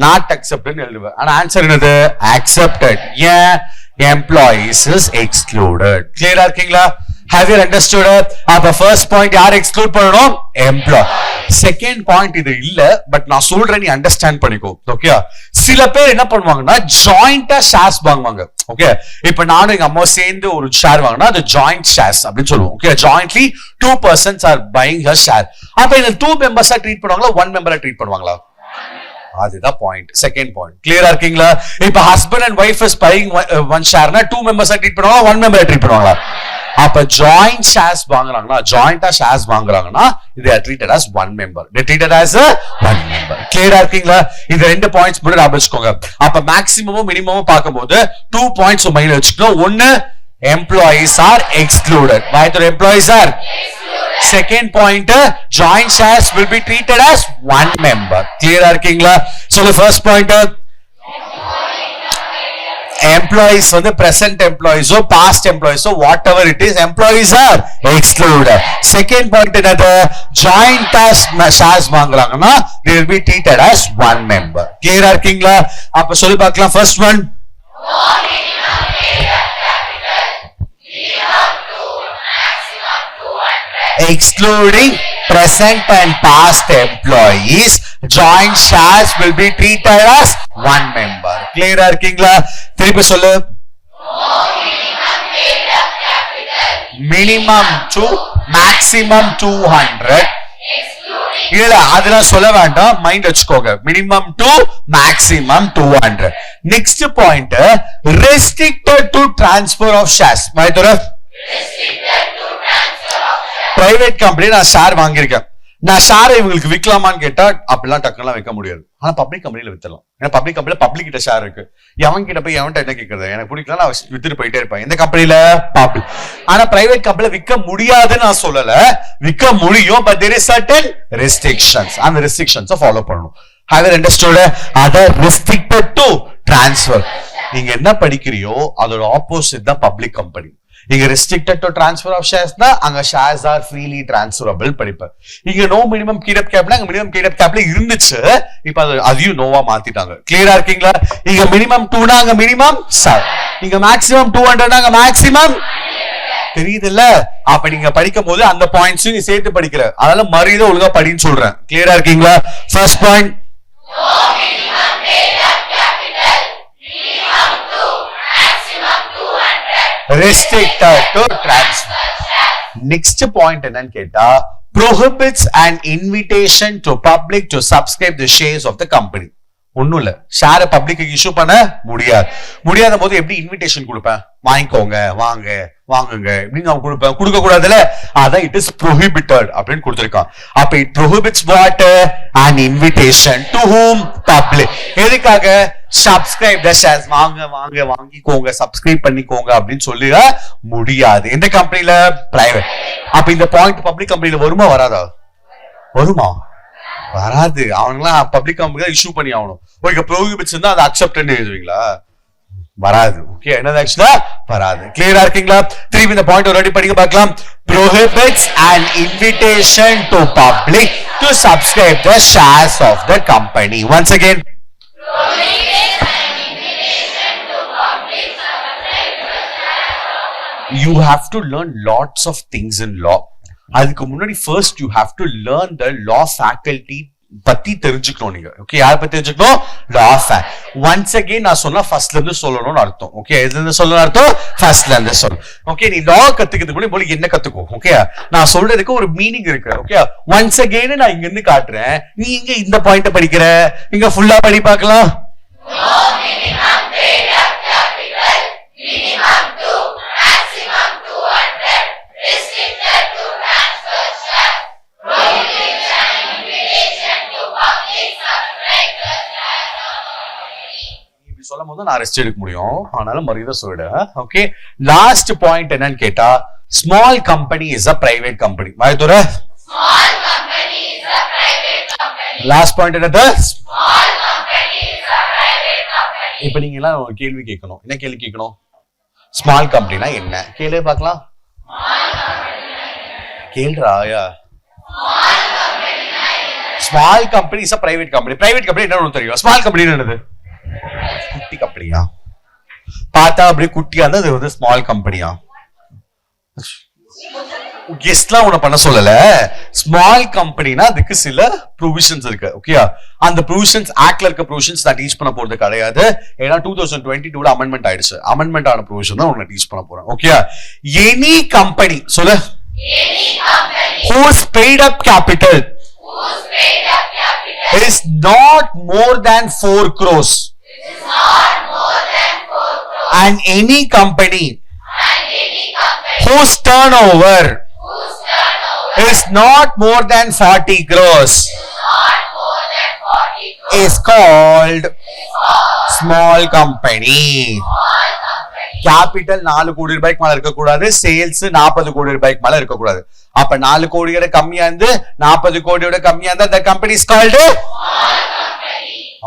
நாட் அக்செப்டட் எழுதுவ. ஆனா ஆன்சர் என்னது? அக்செப்டட். ஏன்? Employees is excluded. கிளியரா இருக்கீங்களா? Have you understood? அப்ப ஃபர்ஸ்ட் பாயிண்ட் யார் எக்ஸ்க்ளூட் பண்ணணும்? எம்ப்ளாய். செகண்ட் பாயிண்ட் இது இல்ல, பட் நான் சொல்றேன் நீ அண்டர்ஸ்டாண்ட் பண்ணிக்கோ. ஓகே, சில பேர் என்ன பண்ணுவாங்கன்னா ஜாயிண்டா ஷேர்ஸ் வாங்குவாங்க. ஓகே, இப்ப நானும் எங்க அம்மா சேர்ந்து ஒரு ஷேர் வாங்கினா அது ஜாயிண்ட் ஷேர்ஸ் அப்படின்னு சொல்லுவோம். Okay, jointly 2 persons are buying a share. அப்ப இந்த 2 members ட்ரீட் பண்ணுவாங்களா, 1 member ட்ரீட் பண்ணுவாங்களா? அதுதான் பாயிண்ட், செகண்ட் பாயிண்ட். கிளியரா இருக்கீங்களா? இப்ப husband and wife is buying 1 ஷேர்னா 2 members ட்ரீட் பண்ணுவாங்களா, 1 member ட்ரீட் பண்ணுவாங்களா? அப்ப ஜாயிண்ட் ஷேர்ஸ் வாங்குறாங்கன்னா, ஜாயிண்டா ஷேர்ஸ் வாங்குறாங்கன்னா they are treated as 1 member. They are treated as a 1 member. கிளியரா இருக்கீங்களா? இது 2 பாயிண்ட்ஸ் மட்டும் ஞாபகம் வச்சுக்கோங்க. அப்ப மேக்ஸிமமும் மினிமமும் பார்க்கும்போது 2 பாயிண்ட்ஸ் மைண்ட்ல வச்சுக்கணும். ஒன்னு, எம்ப்ளாயிஸ் ஆர் எக்ஸ்க்ளூடட். வாய்த்தோட employees are excluded. Second point, joint shares will be treated as 1 member. Clear இருக்கீங்களா? So the first point, employees on the present employees or past employees, so whatever it is, employees are excluded. Second point, another joint shares வாங்குறாங்கன்னா they will be treated as 1 member. Clear இருக்கீங்களா? அப்ப சொல்லி பார்க்கலாம். First one, excluding present and past employees, joint shares will be treated as 1 member. Clear இருக்கீங்களா? திருப்பி சொல்லு. minimum to maximum 200. இல்ல அதெல்லாம் சொல்ல வேண்டாம், மைண்ட் வச்சுக்கோங்க. minimum to maximum 200. next point, restricted to transfer of shares. Private company நான் share வாங்கியிருக்கேன், நான் ஷேரை இவங்களுக்கு விற்கலாமான்னு கேட்டா அப்படிலாம் டக்குலாம் வைக்க முடியாது. ஆனா பப்ளிக் கம்பெனில வித்தலாம். ஏன்னா பப்ளிக் கம்பெனில பப்ளிக் கிட்ட ஷேர் இருக்கு. எவன் கிட்ட போய் எவன்ட்ட என்ன கேட்கறது? எனக்கு பிடிக்கலாம், நான் வித்துட்டு போயிட்டே இருப்பேன். இந்த கம்பெனில பப்ளிக். ஆனா பிரைவேட் கம்பெனில விற்க முடியாதுன்னு நான் சொல்லல, விற்க முடியும். But there is certain restrictions. அந்த ரெஸ்ட்ரிக்ஷன்ஸை ஃபாலோ பண்ணணும். Have you understood? Other restricted to transfer. நீங்க என்ன படிக்கிறியோ அதோட ஆப்போசிட் தான் பப்ளிக் கம்பெனி. இங்க restricted to transfer of shares னா அங்க shares are freely transferable படிப்பேன். இங்க no minimum paid up capital, அங்க minimum paid up capital இருந்துச்சு, இப்ப அதையும் நோவா மாத்திட்டாங்க. கிளியரா இருக்கீங்களா? இங்க minimum 2 னா அங்க minimum 7, இங்க maximum 200 னா அங்க maximum, தெரியுதுல்ல? அப்ப நீங்க படிக்கும் போது அந்த பாயிண்ட்ஸையும் நீ சேர்த்து படிக்கிற, அதனால மரியாதை ஒழுங்கா படின்னு சொல்றேன். கிளியரா இருக்கீங்களா? First point, restricted to transfer. Next point என்னன்னு கேட்டா, prohibits an invitation to public to subscribe the shares of the company. ஒண்ணும் இல்ல. ஷேரை பப்ளிக்கு இஷ்யூ பண்ண முடியாத போது எப்படி இன்விடேஷன் கொடுப்பேன்? வாங்கிக்கோங்க, வாங்க, வாங்குங்க இப்படின்னு நான் கொடுப்பேன். கொடுக்க கூடாதுல, அதான் இட் இஸ் prohibited அப்படின்னு கொடுத்திருக்கான். அப்ப it prohibits what? An invitation to whom? Public. எதுக்காக? subscribe the shares. வாங்கிக்கோங்க, சப்ஸ்கிரைப் பண்ணிக்கோங்க அப்படின்னு சொல்ல முடியாது. எந்த கம்பெனில? பிரைவேட். அப்ப இந்த பாயிண்ட் பப்ளிக் கம்பெனில வருமா வராதா? வருமா? வராது. அவங்களாம் பப்ளிக் கம்பெனி இஷ்யூ பண்ணி ஆகணும். ஓகே, ப்ரோஹிபிட்ஸ் இருந்தா அதை அக்செப்ட்னு எழுதுவீங்களா? வராது. ஓகே, என்னது ஆக்சுவலா வராது. கிளியரா இருக்கீங்களா? திருப்பி இந்த பாயிண்ட் ரெடி பண்ணி பார்க்கலாம். prohibits an invitation to public to subscribe the shares of the company. Once again, prohibits an invitation to public subscribe the shares of the company. You have to learn lots of things in law. அதுக்கு முன்னாடி first you have to learn the law faculty பத்தி தெரிஞ்சுக்கணும் நீங்க. Okay, யாரை பத்தி தெரிஞ்சுக்கணும்? லா fact. Once again நான் சொன்னா ஃபர்ஸ்ட்ல இருந்து சொல்லணும்னு அர்த்தம். ஓகே, எதுல இருந்து சொல்லணும் அர்த்தம்? ஃபர்ஸ்ட்ல இருந்து சொல்லணும். ஓகே, நீ லா கத்துக்கிறதுக்கு முன்னாடி போல என்ன கத்துக்கோ. ஓகே, நான் சொல்றதுக்கு ஒரு மீனிங் இருக்கு. ஓகே, ஒன்ஸ் அகைன் நான் இங்க இருந்து காட்டுறேன், நீ இங்க இந்த பாயிண்ட படிக்கிற, இங்க ஃபுல்லா படி பார்க்கலாம். சொல்லும் போது நான் ரெஸ்ட் எடுக்க முடியும், அதனால மரியாதை சொல்லிடு. ஓகே, லாஸ்ட் பாயிண்ட் என்னன்னு கேட்டா, small company is a private company. வாயத்துற small company is a private company. Last point என்னது? Small company is a private company. இப்போ நீங்க எல்லாம் ஒரு கேள்வி கேட்கணும். என்ன கேள்வி கேட்கணும்? ஸ்மால் கம்பெனினா என்ன? கேளு பார்க்கலாம். கேள்றாயா? Small company is a private company. Private company என்னன்னு தெரியும்? ஸ்மால் கம்பெனி என்னது? குட்டி கம்பெனியா? பார்த்தா அப்படியே குட்டியா இருந்தா அது வந்து ஸ்மால் கம்பெனியா? கெஸ்ட்லாம் உன்னை பண்ண சொல்லல. ஸ்மால் கம்பெனினா அதுக்கு சில ப்ரொவிஷன்ஸ் இருக்கு. ஓகே, அந்த ப்ரொவிஷன்ஸ் ஆக்ட்ல இருக்க ப்ரொவிஷன்ஸ் நான் டீச் பண்ண போறது கிடையாது. ஏன்னா 2022 அமெண்ட்மெண்ட் ஆயிடுச்சு. அமெண்ட்மெண்ட் ஆன ப்ரொவிஷன் தான் உன்னை டீச் பண்ண போறேன். ஓகே, எனி கம்பெனி சொல்லு, whose paid up capital is not more than 4 crores. And any company whose turnover is not more than 40 crores is called small company. Capital 4 கோடி ரூபாய்க்கு மேல இருக்க கூடாது, சேல்ஸ் 40 கோடி ரூபாய்க்கு மேல இருக்க கூடாது. அப்ப 4 கோடியோட கம்மியா இருந்து 40 கோடியோட கம்மியா இருந்தா the company is called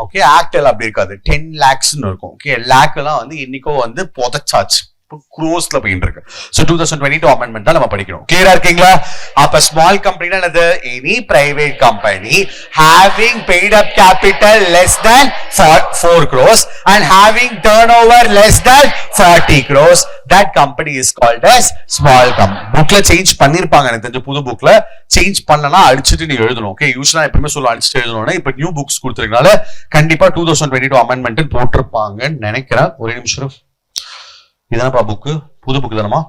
okay. Octal அப்படி இருக்காது, 10 lakhs இருக்கும். ஓகே, லேக் எல்லாம் வந்து இன்னைக்கோ வந்து புதைச்சாச்சு, க்ரோஸ்ல போயிட்டு இருக்கு. சோ 2022 அமெண்ட்மெண்ட் தான் நம்ம படிக்கிறோம். கிளியரா இருக்கீங்களா? அப்ப ஸ்மால் கம்பெனினா என்னது? Any private company having paid up capital less than 4 crores and having turnover less than 40 crores, that company is called as small company. புக்ல சேஞ்ச் பண்ணிருப்பாங்க, எனக்கு தெரிஞ்ச புது புக்ல சேஞ்ச் பண்ணலனா அடிச்சிட்டு நீ எழுதணும். ஓகே, யூசுவலா எப்பவுமே சொல்ல அடிச்சிட்டு எழுதணும்னா இப்ப நியூ புக்ஸ் கொடுத்திருக்கனால கண்டிப்பா 2022 அமெண்ட்மெண்ட் போட்டிருப்பாங்கன்னு நினைக்கிறேன். ஒரே நிமிஷம், இதானப்பா புக்கு? புது புக்கு தானமா?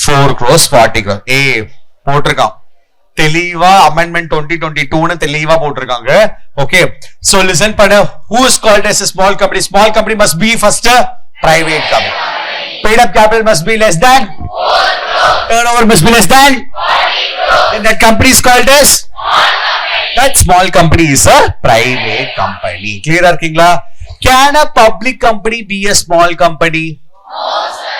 4 crores 40 crores ஏ போட்டிருக்கான் தெளிவா. அமெண்ட்மெண்ட் 2022 தெளிவா போட்டிருக்காங்க. ஓகே, சோ லிசன் பண்ணு. who is called as a small company? Small company must be first a private company. Paid up capital must be less than 4 crores. Turnover must be less than 40 crores. Then that company is called as small company. That small company is a private company. Clear இருக்கீங்களா? Can a public company be a small company? No sir.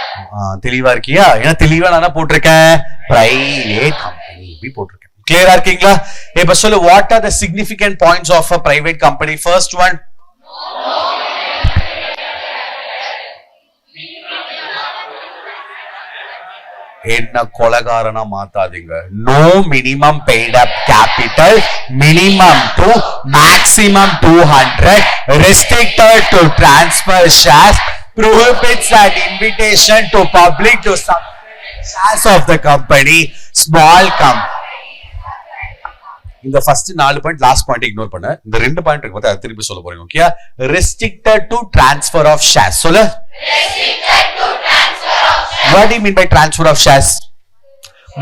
தெளிவா இருக்கியா? ஏன்னா தெளிவா நான் போட்டிருக்கேன் private company இப்படி போட்டிருக்கேன். Clear இருக்கீங்களா? இப்ப சொல்லு, what are the significant points of a private company? First one, என்ன கொலகாரனா மாத்தாதீங்க. No minimum paid up capital, minimum to maximum 200, restricted to transfer shares, prohibits an invitation to public to subscribe shares of the company, small company. இந்த first 4 point last point ignore பண்ண. இந்த 2 point இருக்கு பார்த்தா திருப்பி சொல்ல போறீங்க. Okay, restricted to transfer of shares. சொல்லு, restricted to transfer of shares. What do you mean by transfer of shares?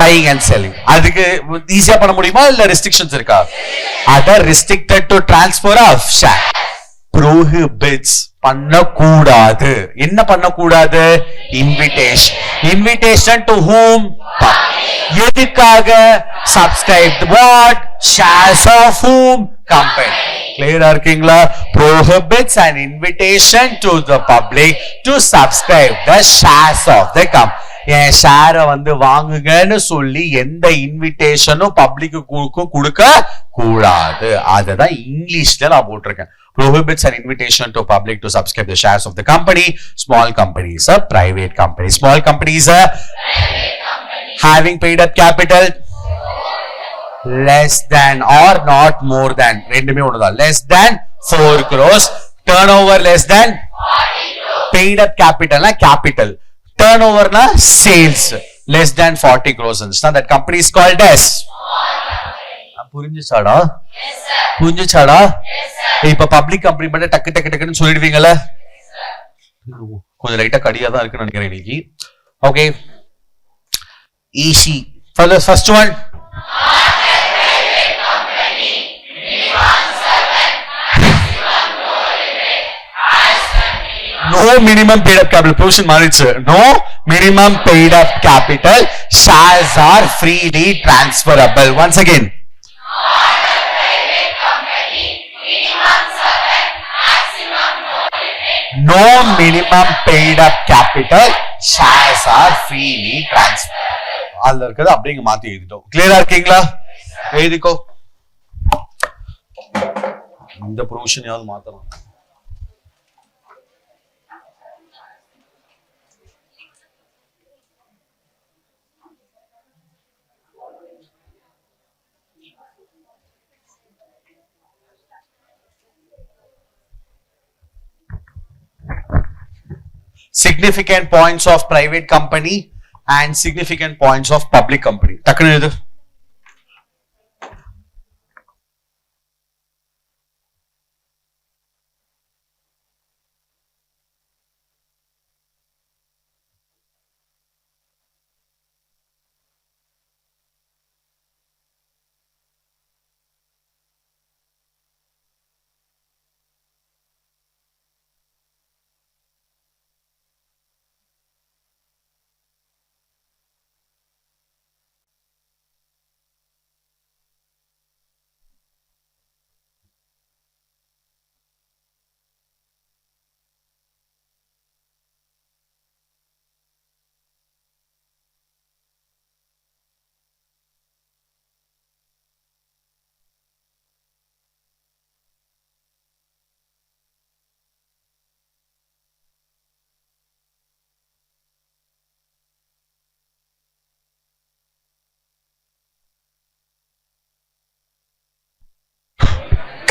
buying and selling. அதுக்கு ஈஸியா பண்ண முடியுமா இல்ல ரெஸ்ட்ரிக்ஷன்ஸ் இருக்கா? அத restricted to transfer of share. Prohibits பண்ணக்கூடாது. என்ன பண்ணக்கூடாது? Invitation to whom? எதுக்காக? Subscribe what? Shares of whom? Company. Clear இருக்கீங்களா? Prohibits an invitation to the public to subscribe the shares of the company. என் ஷேர வந்து வாங்குங்கன்னு சொல்லி எந்த இன்விடேஷனும் பப்ளிக்கு கொடுக்க கூடாது. அதுதான் இங்கிலீஷ்ல நான் போட்டிருக்கேன். Prohibits an invitation to public to subscribe the shares of the company. Small companies are private companies. Small companies are having paid up capital less than or not more than ரெண்டுமே ஒண்ணுதான். Less than 4 crores. Turnover less than paid up capital capital. Turnover na sales less than 40 crores. Understand that company is called as புரிஞ்சுச்சாடா? புரிஞ்சுச்சாடா? இப்ப public company மட்டும் டக்கு டக்கு டக்குன்னு சொல்லிடுவீங்கல்ல? கொஞ்சம் லைட்டா கடியா தான் இருக்குன்னு நினைக்கிறேன் இன்னைக்கு. Okay, easy. First one, no minimum paid up capital. Provision மாறிச்சு. No minimum paid up capital. Shares are freely transferable. Once again, no minimum paid up capital. Shares are freely transferable. அதுல இருக்குது அப்படிங்க மாத்தி எழுதிட்டோம். கிளியரா இருக்கீங்களா? எழுதிக்கோ. இந்த ப்ரொவிஷன் யாவது மாத்தலாம். Significant points of private company and significant points of public company. டக்குனு எழுது.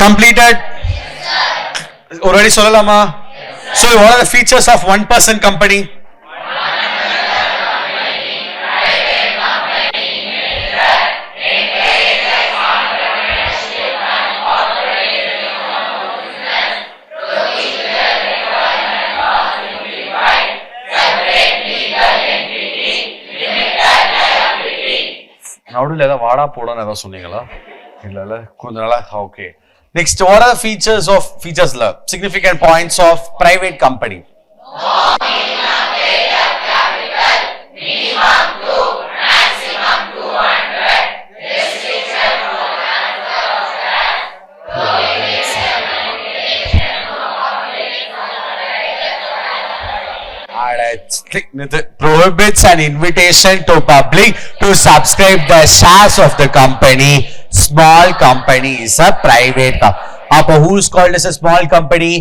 Completed? Already சொல்லலாமா? So what are the features of one person company? நடுவில் ஏதாவது வாடா போடான்னு ஏதாவது சொன்னீங்களா? இல்ல கொஞ்ச நாளா. Okay, next, what are the features of significant points of private company? Minimum 2, maximum 200. Restriction to transfer of shares. Prohibits an invitation to public to subscribe the shares of the company. Small company is a private company. Who is called as a small company?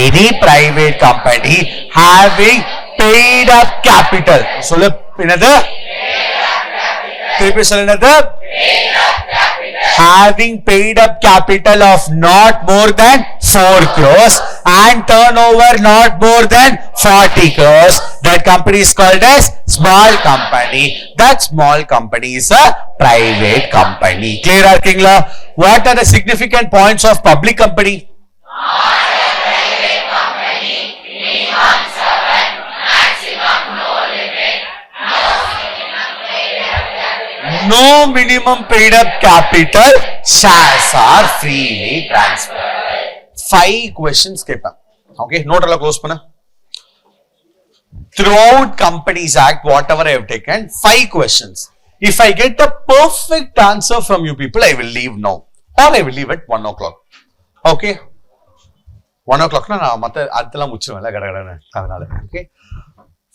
Any private company having paid up capital. So, another. Having paid up capital of not more than 4 crores and turnover not more than 40 crores. That company is called as small company. That small company is a private company. Clear arkingla? What are the significant points of public company? Private company. Minimum 7, maximum no limit. No minimum paid up capital. No minimum paid up capital. Shares are freely transferred. 5 questions கேட்பேன். Okay, note எல்லாம் close பண்ண. Throughout Companies Act, whatever I have taken, 5 questions. If I get a perfect answer from you people, I will leave now. Or I will leave at 1 o'clock. Okay? 1 o'clock na நான் மத்த அதெல்லாம் முடிச்சிருவேன்ல கடகடன்னு அதனால. Okay?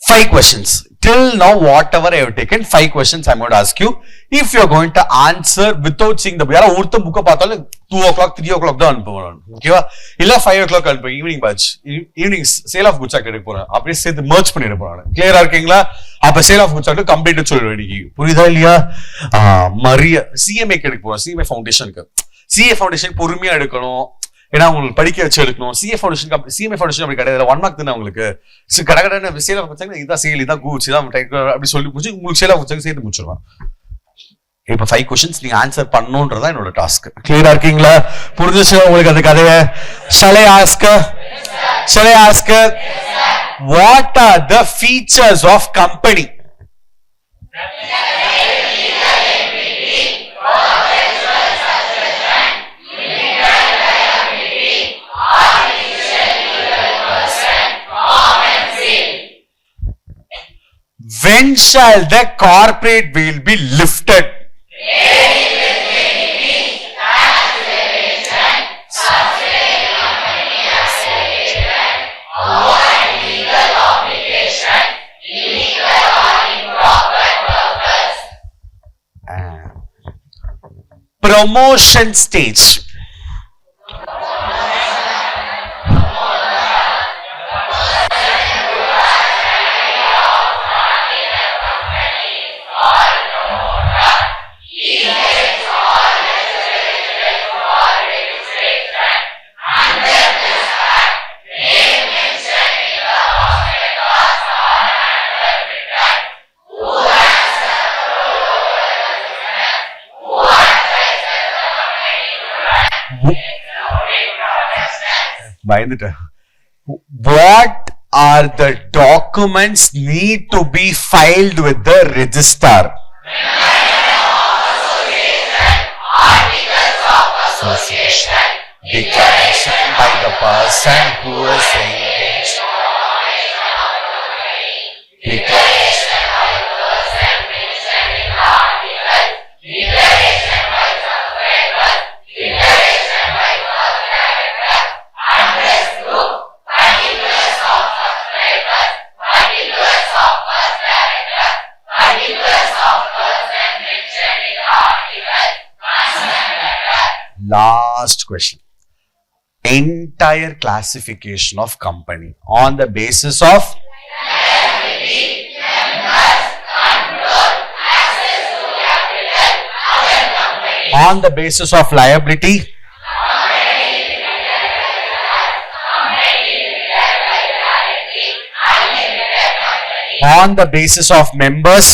5 questions. Till now, whatever I have taken, 5 questions I'm going to ask you. If you're going to answer without seeing the book, யாரா ஒருத்த புக்க பார்த்தாலும் 2 o'clock, 3 o'clock தான் அனுப்புவேன். ஓகேவா? இல்ல 5 o'clock அனுப்புவேன். Evening batch. Evening sale of goods எடுக்க போறேன். அப்படியே சேர்த்து மர்ஜ் பண்ணிட போறேன். கிளியரா இருக்கீங்களா? அப்ப சேல் ஆஃப் குட்ஸ் கம்ப்ளீட் சொல்லிடுவேன் இன்னைக்கு. புரியுதா இல்லையா? மரிய சிஎம்ஏ எடுக்க போறேன். சிஎம்ஏ ஃபவுண்டேஷனுக்கு. சிஏ ஃபவுண்டேஷன் பொறுமையா எடுக்கணும். ஏன்னா உங்களுக்கு படிக்க வச்சு எடுக்கணும். சிஎம்ஏ ஃபவுண்டேஷன் அப்படி கிடையாது. 1 மார்க் தானே உங்களுக்கு. கடகடன்னு சேல் ஆஃப் குட்ஸ் இதான் சேல் இதான் கூட்ஸ் இதான் அப்படி சொல்லி முடிச்சு உங்களுக்கு சேல் ஆஃப் குட்ஸ் சேர்த்து முடிச்சிருவேன். இப்ப 5 கொஸ்டின்ஸ் நீங்க ஆன்சர் பண்ணணும்ன்றதா என்னோட டாஸ்க். கிளியரா இருக்கீங்களா? புரிஞ்சுச்சு உங்களுக்கு அந்த கதையை? Shall I ask? What are the features of company? When shall the corporate veil be lifted? Promotion stage. What are the documents need to be filed with the registrar? Association. Declaration by the person who is engaged. Declaration by the person mentioned in the article. Declaration by subscriber. Declaration by first director. And this group, particulars of subscribers, particulars of first director, particulars of person mentioned in the article. Last question. Entire classification of company on the basis of liability, members, control, access to capital, other companies. On the basis of liability, on the basis of members,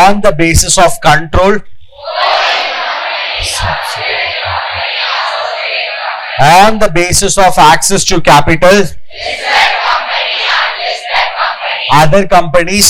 on the basis of control, on the basis of access to capital, other companies,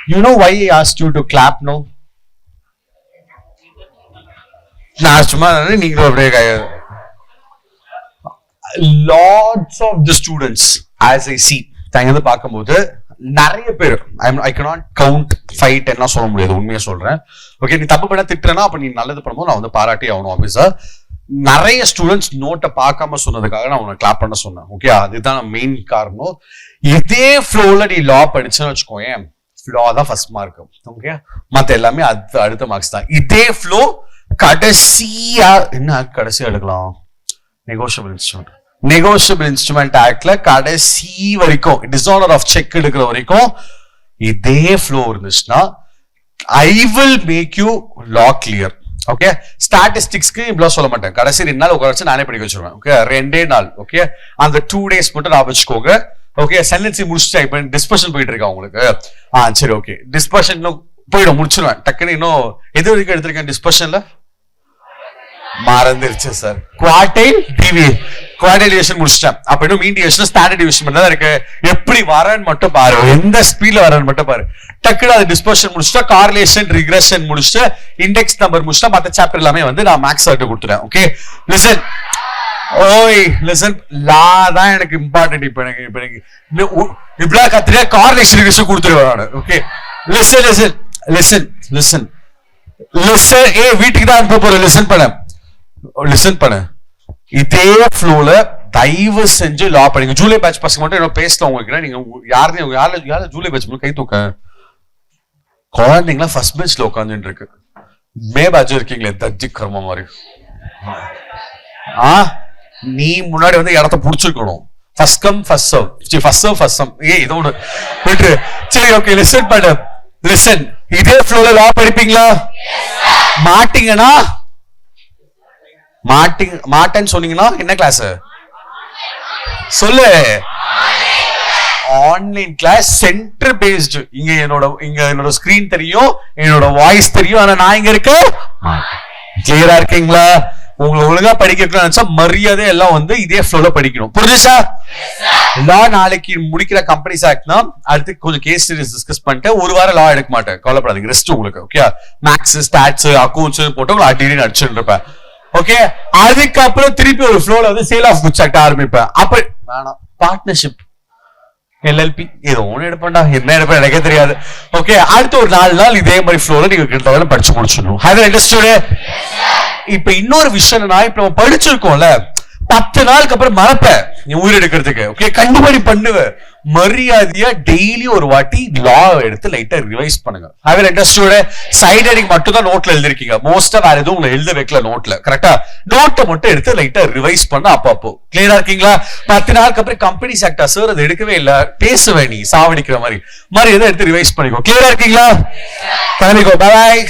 you know why I asked you to clap now? Lots of the students, as I see, தங்கது பார்க்கும்போது நிறைய பேர் I cannot count 5 10 சொல்ல முடியாது, உண்மையா சொல்றேன். Okay, நீ தப்பு பண்ண திட்டுறனா அப்ப நீ நல்லது பண்ணும்போது நான் வந்து பாராட்டி ஆகணும். ஆபீஸர் நிறைய ஸ்டூடெண்ட்ஸ் நோட்டை பார்க்காம சொன்னதுக்காக நான் உனக்கு கிளாப் பண்ண சொன்னேன். ஓகே, அதுதான் மெயின் காரணம். இதே ஃப்ளோல நீ லா படிச்சுன்னு வச்சுக்கோயேன், ஃப்ளோ தான் ஃபர்ஸ்ட் மார்க். ஓகே, மத்த எல்லாமே அடுத்த மார்க்ஸ் தான். இதே ஃப்ளோ கடைசியா என்ன கடைசியா எடுக்கலாம், நெகோஷியபிள் இன்ஸ்ட்ருமெண்ட் ஆக்ட்ல கடைசி வரைக்கும் டிஸானர் ஆஃப் செக் எடுக்கிற வரைக்கும் இதே ஃப்ளோ இருந்துச்சுன்னா ஐ வில் மேக் யூ லா கிளியர். ஓகே ஸ்டாட்டிஸ்டிக்ஸ்க்கு இவ்வளவு சொல்ல மாட்டேன், கடைசி 2 நாள் உட்கார வச்சு நானே படிக்க வச்சிருவேன். ஓகே 2 நாள். ஓகே அந்த 2 days மட்டும் நான் வச்சுக்கோங்க. ஓகே சென்டென்சி முடிச்சுட்டா இப்ப டிஸ்கஷன் போயிட்டு இருக்கா உங்களுக்கு. சரி ஓகே டிஸ்கஷன் போயிடும் முடிச்சிருவேன் டக்குன்னு. இன்னும் எது வரைக்கும் எடுத்திருக்கேன் டிஸ்கஷன்ல மறந்துருச்சு சார். குவார்டைல் டிவியேஷன் முடிச்சிட்டேன். அப்ப இன்னும் மீன் டிவியேஷன் ஸ்டாண்டர்ட் டிவியேஷன் மட்டும் தான் இருக்கு. எப்படி வரேன்னு மட்டும் பாரு, எந்த ஸ்பீட்ல வரேன்னு மட்டும் பாரு. டக்குனு அது டிஸ்பர்ஷன் முடிச்சுட்டா, கார்லேஷன் ரிக்ரெஷன் முடிச்சுட்டு, இண்டெக்ஸ் நம்பர் முடிச்சுட்டா, மத்த சாப்டர் எல்லாமே வந்து நான் மேக்ஸ் சர்ட்டு கொடுத்துறேன். ஓகே லிசன், ஓய் லிசன், லா தான் எனக்கு இம்பார்ட்டன்ட். இப்ப எனக்கு இப்படிலாம் கத்துறியா, கார்லேஷன் ரிக்ரெஷன் கொடுத்துருவேன் நான். Okay listen listen listen listen listen. வீட்டுக்கு தான் அனுப்ப போறேன். லிசன் பண்ணு. இதே ஃப்ளோல தயவு செஞ்சு லா படிங்க. ஜூலை பேட்ச் பசங்க மட்டும் என்ன பேசலாம் உங்களுக்கு. நீங்க யாரும் ஜூலை பேட்ச் கை தூக்க குழந்தைங்களா ஃபர்ஸ்ட் பெஞ்ச்ல உட்காந்துட்டு இருக்கு. மே பேட்ச் இருக்கீங்களே தஜ்ஜி கர்ம மாதிரி. நீ முன்னாடி வந்து இடத்த புடிச்சிருக்கணும். First come first serve, first some. இதோ ஒண்ணு விட்டு. சரி ஓகே லிசன் பண்ணு. லிசன், இதே ஃப்ளோல லா படிப்பீங்களா? மாட்டீங்கன்னா மாட்டேன்னு சொன்னீங்கன்னா என்ன கிளாஸ் சொல்லு? Online class, center based. இங்க என்னோட ஸ்கிரீன் தெரியும், என்னோட வாய்ஸ் தெரியும், ஆனா நான் இங்க இருக்க. கிளியரா இருக்கீங்களா? உங்களை ஒழுங்கா படிக்க நினைச்சா மரியாதை எல்லாம் வந்து இதே ஃப்ளோல படிக்கணும். புரிஞ்சுச்சா? லா நாளைக்கு முடிக்கிற கம்பெனிஸ் ஆக்ட்னா அடுத்து கொஞ்சம் கேஸ் சீரிஸ் டிஸ்கஸ் பண்ணிட்டு ஒரு வாரம் லா எடுக்க மாட்டேன், கவலைப்படாதீங்க. ரெஸ்ட் உங்களுக்கு. ஓகே மேக்ஸ் ஸ்டாட்ஸ் அக்கௌண்ட்ஸ் போட்டு உங்களை அடிக்கடி நடிச்சுட்டு இருப்பேன். ஓகே அதுக்கப்புறம் திருப்பி ஒரு ஃப்ளோல வந்து சேல் ஆஃப் குட்ஸ் ஆக்ட் ஆரம்பிப்பேன். அப்ப வேணாம், பார்ட்னர்ஷிப் எல்எல்பி ஏதோ ஒண்ணு எடுப்பேன்டா, என்ன எடுப்பேன் எனக்கே தெரியாது. ஓகே அடுத்து ஒரு 4 நாள் இதே மாதிரி ஃப்ளோல நீங்க கிட்ட படிச்சு முடிச்சிடணும். இப்ப இன்னொரு விஷயம் என்னன்னா, இப்ப நம்ம படிச்சிருக்கோம்ல 10 நாளுக்கு அப்புறம் மறப்ப நீ உயிர் எடுக்கிறதுக்கு. ஓகே கண்டிப்பா நீ பண்ணுவ. மரியாதையா டெய்லி ஒரு வாட்டி லா எடுத்து லைட்டா ரிவைஸ் பண்ணுங்க. Have understood? சைட் ஹெட்டிங் மட்டும் தான் நோட்ல எழுதிருக்கீங்க. மோஸ்டா வேற எதுவும் உங்களை எழுத வைக்கல நோட்ல. கரெக்டா? நோட்டை மட்டும் எடுத்து லைட்டா ரிவைஸ் பண்ண அப்பப்போ. கிளியரா இருக்கீங்களா? 10 நாளுக்கு அப்புறம் கம்பெனி செக்டர் சார் அது எடுக்கவே இல்ல, பேசுவேன் நீ சாவடிக்கிற மாதிரி எதை எடுத்து ரிவைஸ் பண்ணிக்கோ. கிளியரா இருக்கீங்களா? கிளம்பிக்கோ. பாய்.